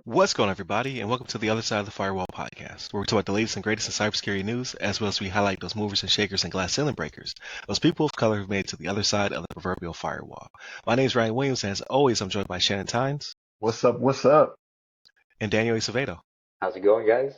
What's going on, everybody, and welcome to the Other Side of the Firewall podcast, where we talk about the latest and greatest in cybersecurity news, as well as we highlight those movers and shakers and glass ceiling breakers, those people of color who've made it to the other side of the proverbial firewall. My name is Ryan Williams, and as always, I'm joined by Shannon Tynes What's up? What's up? and Daniel Acevedo. How's it going, guys?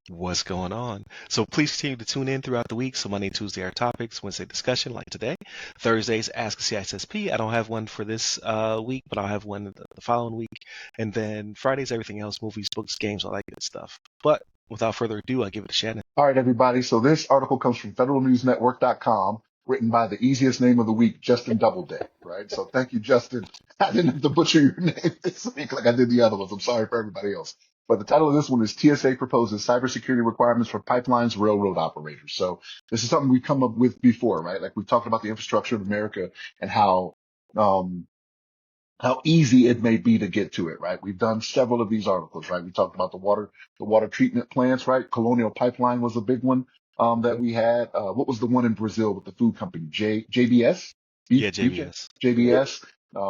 What's going on? So please continue to tune in throughout the week. So Monday and Tuesday are topics, Wednesday discussion like today. Thursdays, Ask a CISSP. I don't have one for this week, but I'll have one the following week. And then Fridays, everything else, movies, books, games, all that good stuff. But without further ado, I give it to Shannon. All right, everybody. So this article comes from federalnewsnetwork.com, written by the easiest name of the week, Justin Doubleday, right? So thank you, Justin. I didn't have to butcher your name this week like I did the other ones. I'm sorry for everybody else. But the title of this one is TSA proposes cybersecurity requirements for pipelines, railroad operators. So this is something we've come up with before, right? Like we've talked about the infrastructure of America and how easy it may be to get to it, right? We've done several of these articles, right? We talked about the water treatment plants, right? Colonial Pipeline was a big one, that we had. What was the one in Brazil with the food company? JBS? Yeah, JBS. JBS.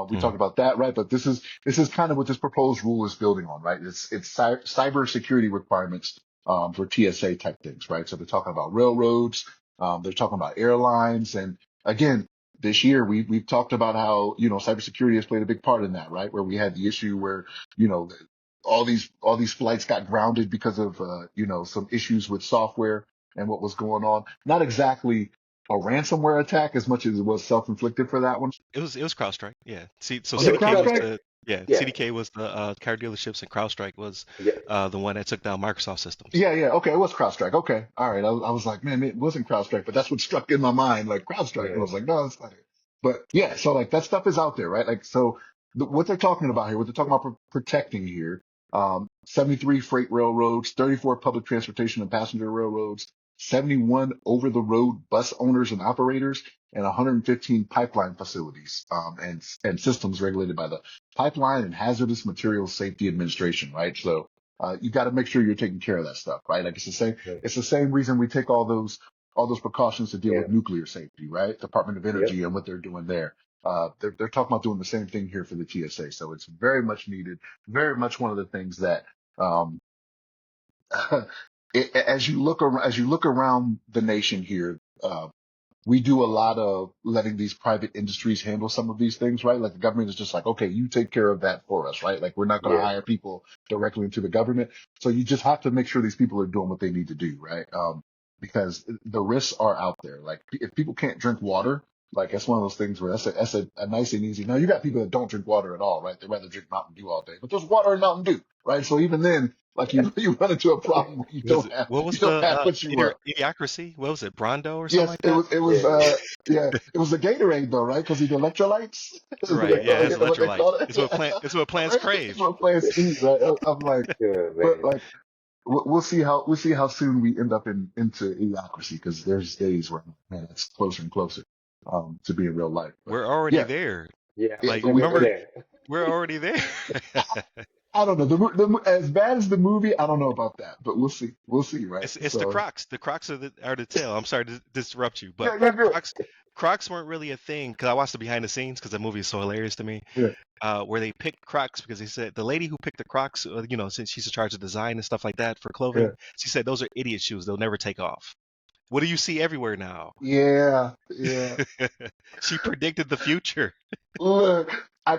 We talked about that, right? But this is kind of what this proposed rule is building on, right? It's cybersecurity requirements, for TSA type things, right? So they're talking about railroads, they're talking about airlines. And again, this year we've talked about how, cybersecurity has played a big part in that, right? Where we had the issue where, all these flights got grounded because of, some issues with software and what was going on. Not exactly a ransomware attack as much as it was self-inflicted for that one. It was CrowdStrike, yeah. So Was it CDK was CrowdStrike? Yeah. CDK was the car dealerships, and CrowdStrike was Yeah. the one that took down Microsoft systems. Yeah, okay, it was CrowdStrike. Okay, all right. I was like, man, it wasn't CrowdStrike, but that's what struck in my mind, like CrowdStrike. And I was like, no, it's not it. But yeah, so like that stuff is out there, right? Like, so what they're talking about here, what they're talking about protecting here, 73 freight railroads, 34 public transportation and passenger railroads, 71 over-the-road bus owners and operators, and 115 pipeline facilities, and systems regulated by the Pipeline and Hazardous Materials Safety Administration, right? So you got to make sure you're taking care of that stuff, right? Like it's the same reason we take all those precautions to deal with nuclear safety, right? Department of Energy and what they're doing there. They're talking about doing the same thing here for the TSA. So it's very much needed, very much one of the things that, as you look around the nation here, we do a lot of letting these private industries handle some of these things, right? Like the government is just like, okay, you take care of that for us, right? Like we're not going to hire people directly into the government. So you just have to make sure these people are doing what they need to do, right? Because the risks are out there. Like if people can't drink water, like that's one of those things where that's a nice and easy. Now you got people that don't drink water at all, right? They rather drink Mountain Dew all day, but there's water in Mountain Dew, right? So even then, like you run into a problem where you don't have what you want. Idiocracy? What was it, Brondo or something like that? Yes, it was it was the Gatorade though, right? Because the electrolytes. Right, yeah, it's electrolytes. It's what plants crave. It's what plants eat, right? I'm like, but like we'll see how soon we end up into idiocracy, because there's days where, man, it's closer and closer to being real life. But, we're already there. Yeah. Like we're there. we're already there. I don't know. As bad as the movie, I don't know about that, but we'll see. We'll see, right? It's the Crocs. The Crocs are the tail. I'm sorry to disrupt you, but Yeah. Crocs weren't really a thing, because I watched the behind the scenes, because that movie is so hilarious to me. Yeah. Where they picked Crocs because they said the lady who picked the Crocs, since she's in charge of design and stuff like that for clothing, she said those are idiot shoes. They'll never take off. What do you see everywhere now? Yeah. She predicted the future. Look, I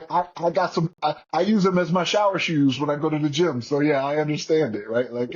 got some. I use them as my shower shoes when I go to the gym. So yeah, I understand it, right? Like,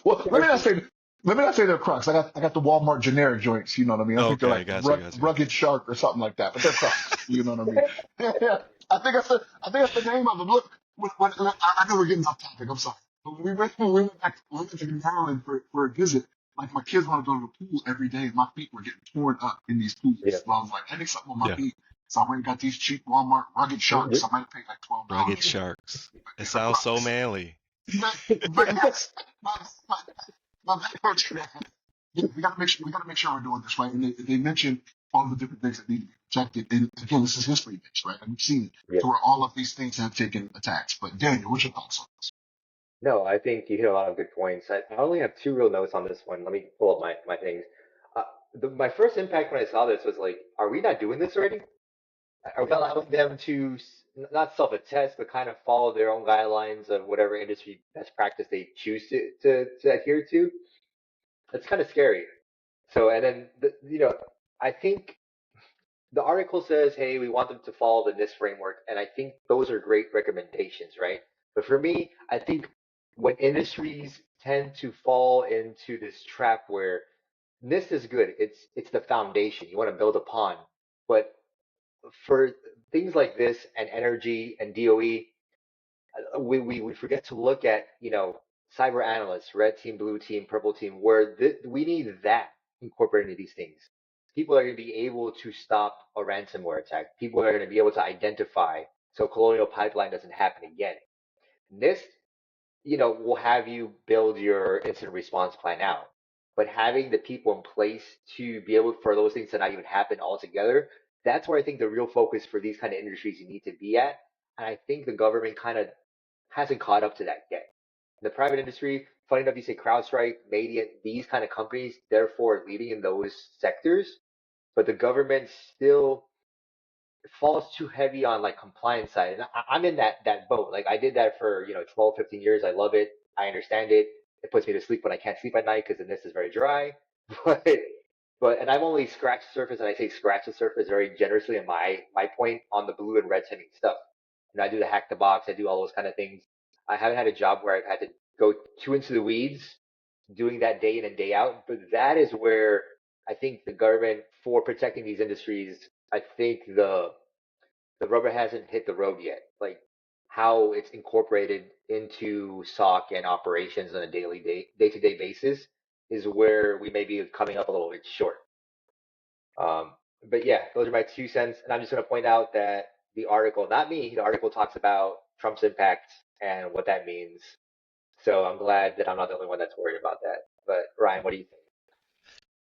well, let me not say they're Crocs. I got the Walmart generic joints. You know what I mean? I think they're like Rugged Shark or something like that. But they're Crocs. You know what I mean? Yeah. I think that's the name of them. Look, I know we're getting off topic. I'm sorry. But when we went back to New Orleans for a visit, like my kids want to go to the pool every day. My feet were getting torn up in these pools. So I was like, I need something on my feet. So I went and got these cheap Walmart Rugged Sharks. I might have paid like $12. Rugged Sharks. It sounds so manly. But yes, my we got to make sure we're doing this right. And they mentioned all the different things that need to be protected. And again, this is history based, right? And we've seen it to where all of these things have taken attacks. But Daniel, what's your thoughts on this? No, I think you hit a lot of good points. I only have two real notes on this one. Let me pull up my things. my first impact when I saw this was like, are we not doing this already? Are we allowing them to not self-attest, but kind of follow their own guidelines of whatever industry best practice they choose to adhere to? That's kind of scary. So, and then, I think the article says, hey, we want them to follow the NIST framework. And I think those are great recommendations, right? But for me, I think when industries tend to fall into this trap where NIST is good, it's the foundation you want to build upon. But for things like this and energy and DOE, we forget to look at, cyber analysts, red team, blue team, purple team, where we need that incorporated into these things. People are going to be able to stop a ransomware attack. People are going to be able to identify so colonial pipeline doesn't happen again. NIST, will have you build your incident response plan out. But having the people in place to be able for those things to not even happen altogether, that's where I think the real focus for these kind of industries you need to be at. And I think the government kind of hasn't caught up to that yet. The private industry, funny enough, you say CrowdStrike, Mediant, these kind of companies, therefore leading in those sectors, but the government still falls too heavy on like compliance side. And I'm in that boat. Like I did that for 12, 15 years. I love it. I understand it. It puts me to sleep when I can't sleep at night because the nest is very dry. But and I've only scratched the surface, and I say scratch the surface very generously in my point on the blue and red teaming stuff. I do the hack the box. I do all those kind of things. I haven't had a job where I've had to go too into the weeds doing that day in and day out. But that is where I think the government for protecting these industries, I think the rubber hasn't hit the road yet. Like how it's incorporated into SOC and operations on a day to day basis is where we may be coming up a little bit short. Um, but yeah, those are my 2 cents. And I'm just going to point out that the article, not me, the article talks about Trump's impact and what that means. So I'm glad that I'm not the only one that's worried about that. But Ryan, what do you think?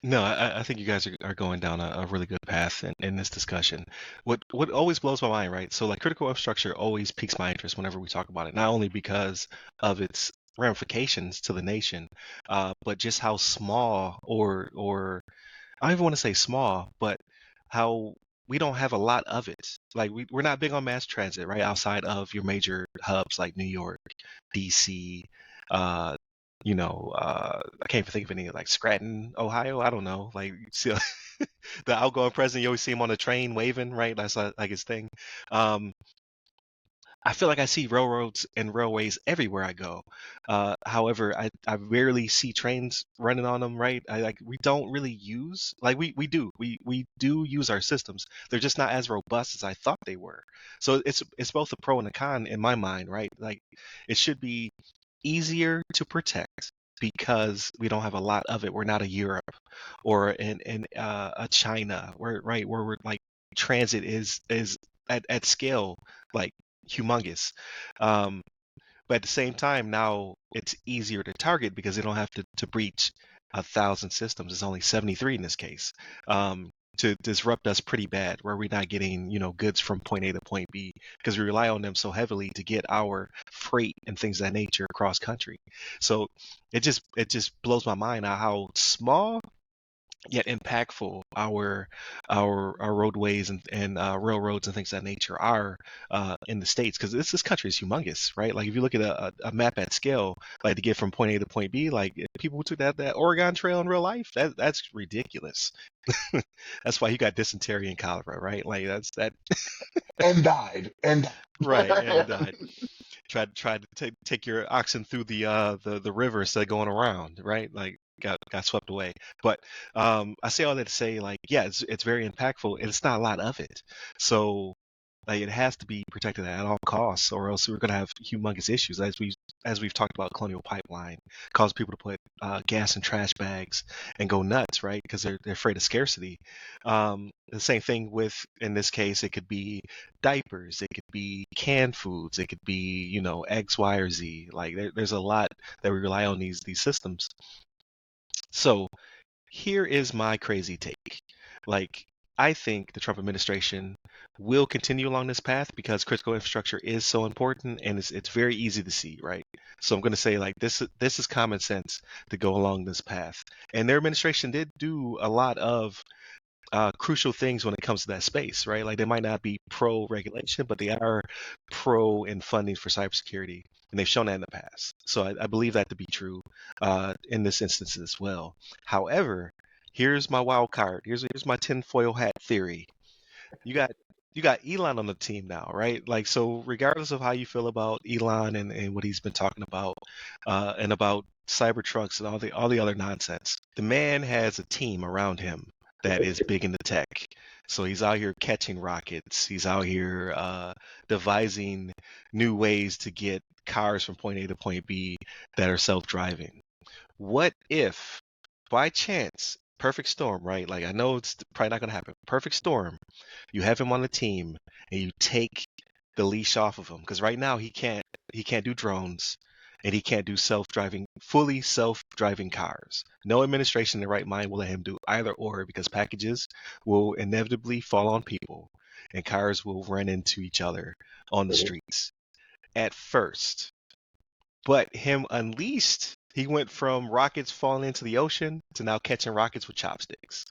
No, I think you guys are going down a really good path in this discussion. What always blows my mind, right? So like critical infrastructure always piques my interest whenever we talk about it, not only because of its ramifications to the nation, but just how small or I don't even want to say small, but how we don't have a lot of it. Like we're not big on mass transit, right? Outside of your major hubs like New York, DC, uh, I can't even think of any like Scranton, Ohio. I don't know. Like you see the outgoing president, you always see him on a train waving, right? That's like his thing. Um, I feel like I see railroads and railways everywhere I go. However, I rarely see trains running on them, right? We don't really use like we do use our systems. They're just not as robust as I thought they were. So it's both a pro and a con in my mind, right? Like it should be easier to protect because we don't have a lot of it. We're not a Europe or a China, where we're like transit is at scale like humongous. Um, but at the same time, now it's easier to target because they don't have to breach 1,000 systems. It's only 73 in this case. To disrupt us pretty bad, where we're not getting, goods from point A to point B because we rely on them so heavily to get our freight and things of that nature across country. So it just blows my mind how small yet impactful our roadways and railroads and things of that nature are in the states because this country is humongous, right? Like if you look at a map at scale, like to get from point A to point B, like if people who took that Oregon Trail in real life, that's ridiculous. That's why you got dysentery and cholera, right? Like that's that And died. And right and tried to take your oxen through the river instead of going around, right? Like got swept away. But I say all that to say, like, yeah, it's very impactful, and it's not a lot of it. So like it has to be protected at all costs, or else we're gonna have humongous issues as we've talked about Colonial Pipeline, cause people to put gas in trash bags and go nuts, right? Because they're afraid of scarcity. The same thing with, in this case, it could be diapers, it could be canned foods, it could be X, Y, or Z. Like there's a lot that we rely on these systems. So here is my crazy take. Like I think the Trump administration will continue along this path because critical infrastructure is so important and it's very easy to see, right? So I'm going to say like this is common sense to go along this path. And their administration did do a lot of crucial things when it comes to that space, right? Like they might not be pro regulation, but they are pro in funding for cybersecurity, and they've shown that in the past. So I believe that to be true in this instance as well. However, here's my wild card. Here's my tinfoil hat theory. You got you got Elon on the team now, right? Like so, regardless of how you feel about Elon and what he's been talking about, and about Cybertrucks and all the other nonsense, the man has a team around him that is big into tech. So he's out here catching rockets. He's out here devising new ways to get cars from point A to point B that are self-driving. What if, by chance, perfect storm, right? Like I know it's probably not gonna happen. Perfect storm. You have him on the team, and you take the leash off of him because right now he can't do drones, and he can't do fully self-driving cars. No administration in their right mind will let him do either or because packages will inevitably fall on people, and cars will run into each other on the Mhm. streets at first. But him unleashed, he went from rockets falling into the ocean to now catching rockets with chopsticks.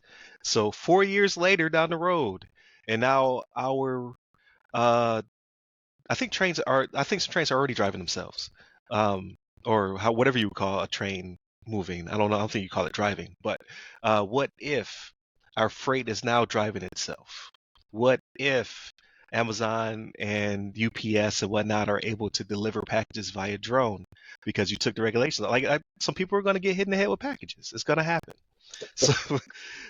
So 4 years later down the road, and now our uh, I think some trains are already driving themselves, um, or whatever you call a train moving. I don't know. I don't think you call it driving. But what if our freight is now driving itself? What if Amazon and UPS and whatnot are able to deliver packages via drone because you took the regulations? Like some people are going to get hit in the head with packages. It's going to happen. So But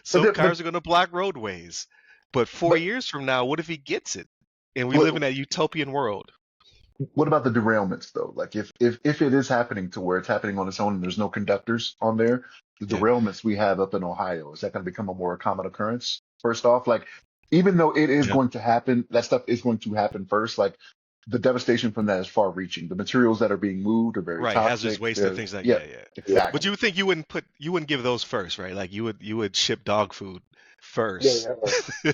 some the- cars are going to block roadways. But four but years from now, what if he gets it? And we live what in that utopian world. what about the derailments though? Like if it is happening to where it's happening on its own and there's no conductors on there, the Yeah. derailments we have up in Ohio, is that going to become a more common occurrence? First off, like even though it is Yep. going to happen, that stuff is going to happen first. Like the devastation from that is far reaching. The materials that are being moved are very Right. Hazardous toxic. waste and They're things like yeah, yeah, yeah. Yeah. But exactly. you would think you wouldn't give those first, right? Like you would ship dog food Yeah, first yeah.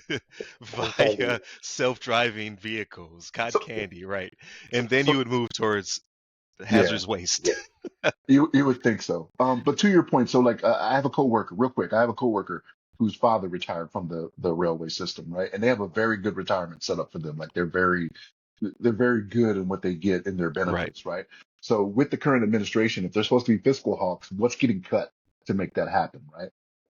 Cotton candy. via self-driving vehicles, cotton So candy, right? And then you so would move towards yeah. hazardous waste. Yeah. You would think so. But to your point, so like I have a coworker, real quick. I have a coworker whose father retired from the railway system, right? And they have a very good retirement set up for them. Like they're very good in what they get in their Right. benefits, right? So with the current administration, if they're supposed to be fiscal hawks, what's getting cut to make that happen, right?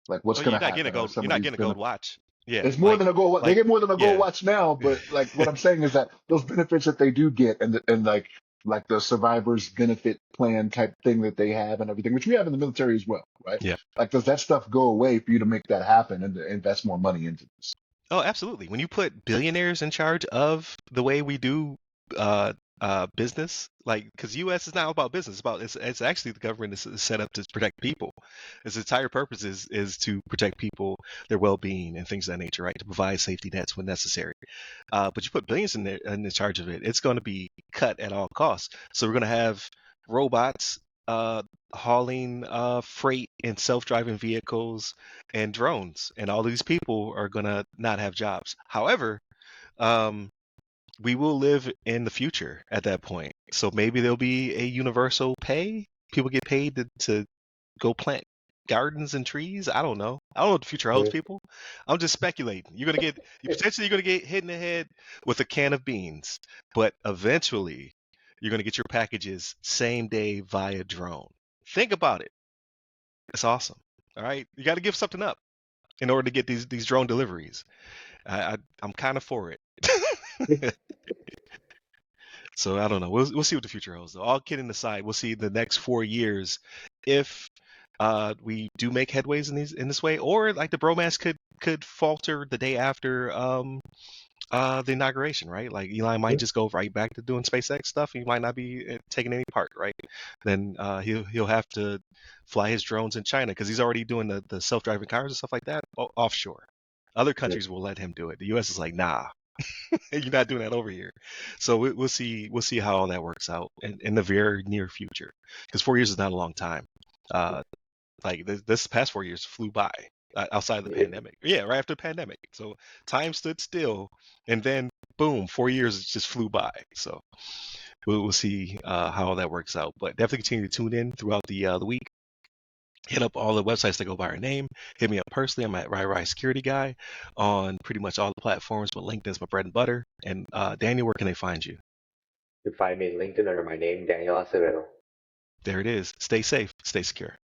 Like what's Oh, going to happen? Are some you're of not these getting a gold benefits? watch. Yeah, It's more than a gold. They like get more than a gold yeah. watch now, but like what I'm saying is that those benefits that they do get, and like the survivors benefit plan type thing that they have and everything, which we have in the military as well, right? Yeah. Like, does that stuff go away for you to make that happen and to invest more money into this? Oh, absolutely. When you put billionaires in charge of the way we do uh, business, like because U.S. is not about business, it's actually the government is set up to protect people. Its entire purpose is to protect people, their well-being, and things of that nature, right? To provide safety nets when necessary. But you put billions in the charge of it, it's going to be cut at all costs. So we're going to have robots uh, hauling freight in self-driving vehicles and drones, and all these people are going to not have jobs. However, um, we will live in the future at that point. So maybe there'll be a universal pay. People get paid to go plant gardens and trees. I don't know. I don't know what the future holds, Yeah. people. I'm just speculating. You potentially you're gonna get hit in the head with a can of beans, but eventually you're gonna get your packages same day via drone. Think about it. It's awesome. All right, you got to give something up in order to get these drone deliveries. I'm kind of for it. So I don't know. We'll see what the future holds. Though. All kidding aside, we'll see the next 4 years if we do make headways in this way, or like the bromance could falter the day after the inauguration, right? Like Elon might just go right back to doing SpaceX stuff. He might not be taking any part, right? Then he'll have to fly his drones in China because he's already doing the self-driving cars and stuff like that offshore. Other Yeah. countries will let him do it. The U.S. is like, nah, you're not doing that over here. So we'll see how all that works out in the very near future. Because 4 years is not a long time. Uh, like this past 4 years flew by. outside of the Yeah. pandemic. Yeah, right after the pandemic. So time stood still, and then boom, 4 years just flew by. So we'll see how that works out. But definitely continue to tune in throughout the week. Hit up all the websites that go by our name. Hit me up personally. I'm at Rai Security Guy on pretty much all the platforms, but LinkedIn's my bread and butter. And Daniel, where can they find you? You can find me on LinkedIn under my name, Daniel Acevedo. There it is. Stay safe, stay secure.